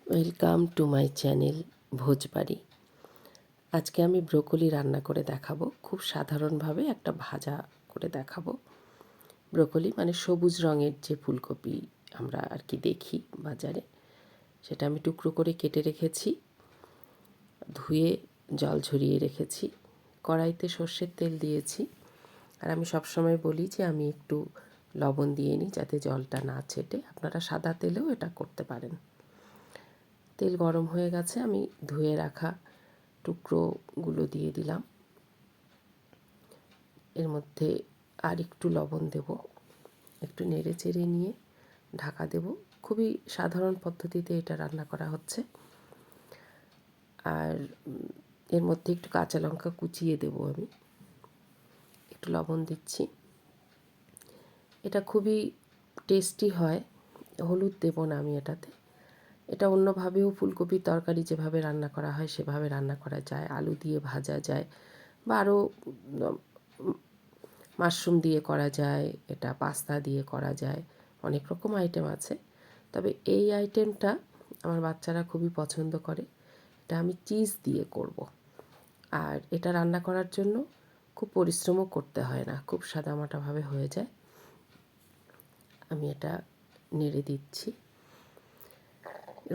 Welcome to my channel Bhojbari. আজকে আমি broccoli রান্না করে দেখাবো। খুব সাধারণভাবে একটা ভাজা করে দেখাবো। ব্রোকলি মানে সবুজ রঙের যে ফুলকপি আমরা আর কি দেখি বাজারে, সেটা আমি টুকরো করে কেটে রেখেছি, ধুয়ে জল ঝরিয়ে রেখেছি। কড়াইতে সর্ষের তেল দিয়েছি। আর আমি সবসময় বলি যে আমি একটু লবণ দিয়ে নিই যাতে জলটা না ছেটে। আপনারা সাদা তেলেও এটা করতে পারেন। তেল গরম হয়ে গেছে, আমি ধুয়ে রাখা টুকরোগুলো দিয়ে দিলাম। এর মধ্যে আর একটু লবণ দেব, একটু নেড়ে চেড়ে নিয়ে ঢাকা দেব। খুবই সাধারণ পদ্ধতিতে এটা রান্না করা হচ্ছে। আর এর মধ্যে একটু কাঁচা লঙ্কা কুচিয়ে দেব, আমি একটু লবণ দিচ্ছি। এটা খুবই টেস্টি হয়। হলুদ দেব না আমি এটাতে। এটা অন্যভাবেও ফুলকপির তরকারি যেভাবে রান্না করা হয় সেভাবে রান্না করা যায়, আলু দিয়ে ভাজা যায় বা আরও মাশরুম দিয়ে করা যায়, এটা পাস্তা দিয়ে করা যায়, অনেক রকম আইটেম আছে। তবে এই আইটেমটা আমার বাচ্চারা খুবই পছন্দ করে। এটা আমি চিজ দিয়ে করব। আর এটা রান্না করার জন্য খুব পরিশ্রমও করতে হয় না, খুব সাদামাটাভাবে হয়ে যায়। আমি এটা নেড়ে দিচ্ছি।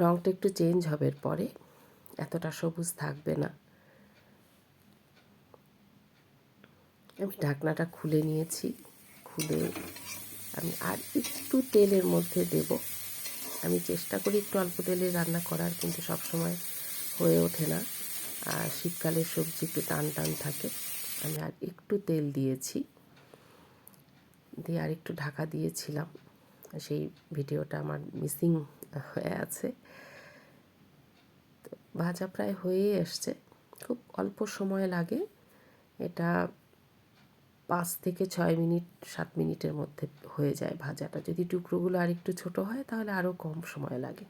রঙটা একটু চেঞ্জ হবে পরে, এতটা সবুজ থাকবে না। আমি ঢাকনাটা খুলে নিয়েছি। খুলে আমি আর একটু তেলের মধ্যে দেব। আমি চেষ্টা করি একটু অল্প তেলে রান্না করার, কিন্তু সবসময় হয়ে ওঠে না। আর শীতকালের সবজি একটু টান টান থাকে। আমি আর একটু তেল দিয়েছি, দিয়ে আর একটু ঢাকা দিয়েছিলাম। সেই ভিডিওটা আমার মিসিং হয়ে আছে। তো ভাজা প্রায় হয়েই এসছে, খুব অল্প সময় লাগে। এটা 5 থেকে 6 মিনিট 7 মিনিটের মধ্যে হয়ে যায় ভাজাটা। যদি টুকরোগুলো আর একটু ছোটো হয় তাহলে আরও কম সময় লাগে।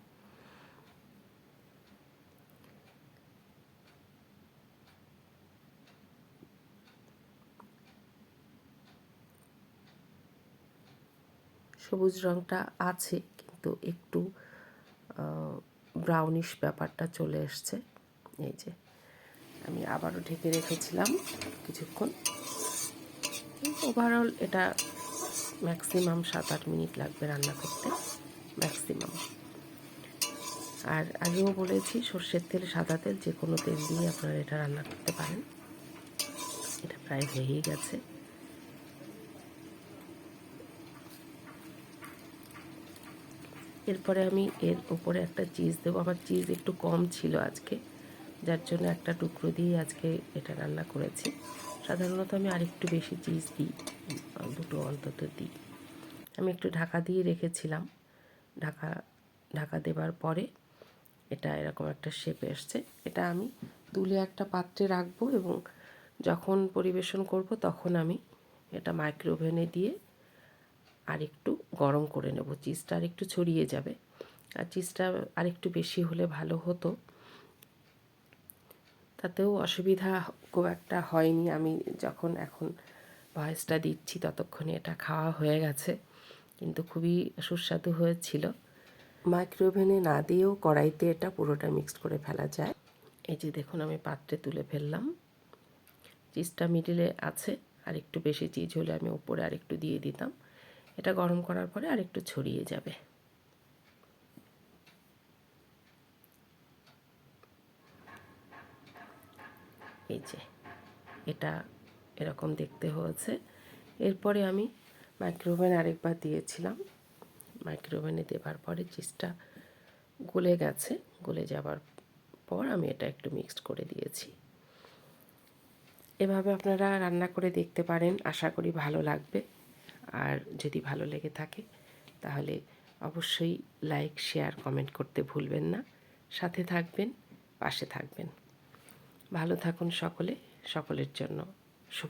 সবুজ রঙটা আছে, কিন্তু একটু ব্রাউনিশ ব্যাপারটা চলে এসছে। এই যে আমি আবারও ঢেকে রেখেছিলাম কিছুক্ষণ। ওভারঅল এটা ম্যাক্সিমাম 7-8 মিনিট লাগবে রান্না করতে, ম্যাক্সিমাম। আর আগেও বলেছি, সর্ষের তেল সাদা তেল যে কোনো তেল দিয়ে আপনারা এটা রান্না করতে পারেন। এটা প্রায় হয়েই গেছে। এরপরে আমি এর উপরে একটা চিজ দেবো। আমার চিজ একটু কম ছিল আজকে, যার জন্য একটা টুকরো দিয়ে আজকে এটা রান্না করেছি। সাধারণত আমি আরেকটু বেশি চিজ দিই, 2টো অন্তত দিই। আমি একটু ঢাকা দিয়ে রেখেছিলাম। ঢাকা দেবার পরে এটা এরকম একটা শেপে এসছে। এটা আমি তুলে একটা পাত্রে রাখবো এবং যখন পরিবেশন করব তখন আমি এটা মাইক্রোওভেনে দিয়ে আরেকটু গরম করে নেব। চিজটা আরেকটু ছড়িয়ে যাবে। আর চিজটা আরেকটু বেশি হলে ভালো হতো, তাতেও অসুবিধা খুব একটা হয়নি। আমি যখন এখন ভয়েসটা দিচ্ছি ততক্ষণে এটা খাওয়া হয়ে গেছে, কিন্তু খুবই সুস্বাদু হয়েছিল। মাইক্রোওভেনে না দিয়েও কড়াইতে এটা পুরোটা মিক্সড করে ফেলা যায়। এই যে দেখুন, আমি পাত্রে তুলে ফেললাম। চিজটা মিডিলে আছে, আর একটু বেশি চিজ হলে আমি ওপরে আরেকটু দিয়ে দিতাম। এটা গরম করার পরে আরেকটু ছড়িয়ে যাবে। এই যে এটা এরকম দেখতে হয়েছে। এরপরে আমি মাইক্রোওভেন আরেকবার দিয়েছিলাম। মাইক্রোওভেনে দেওয়ার পরে চিজটা গলে গেছে। গলে যাবার পর আমি এটা একটু মিক্সড করে দিয়েছি। এভাবে আপনারা রান্না করে দেখতে পারেন, আশা করি ভালো লাগবে। আর যদি ভালো লেগে থাকে তাহলে অবশ্যই লাইক, শেয়ার, কমেন্ট করতে ভুলবেন না। সাথে থাকবেন, পাশে থাকবেন। ভালো থাকুন সকলে। সকলের জন্য শুভ।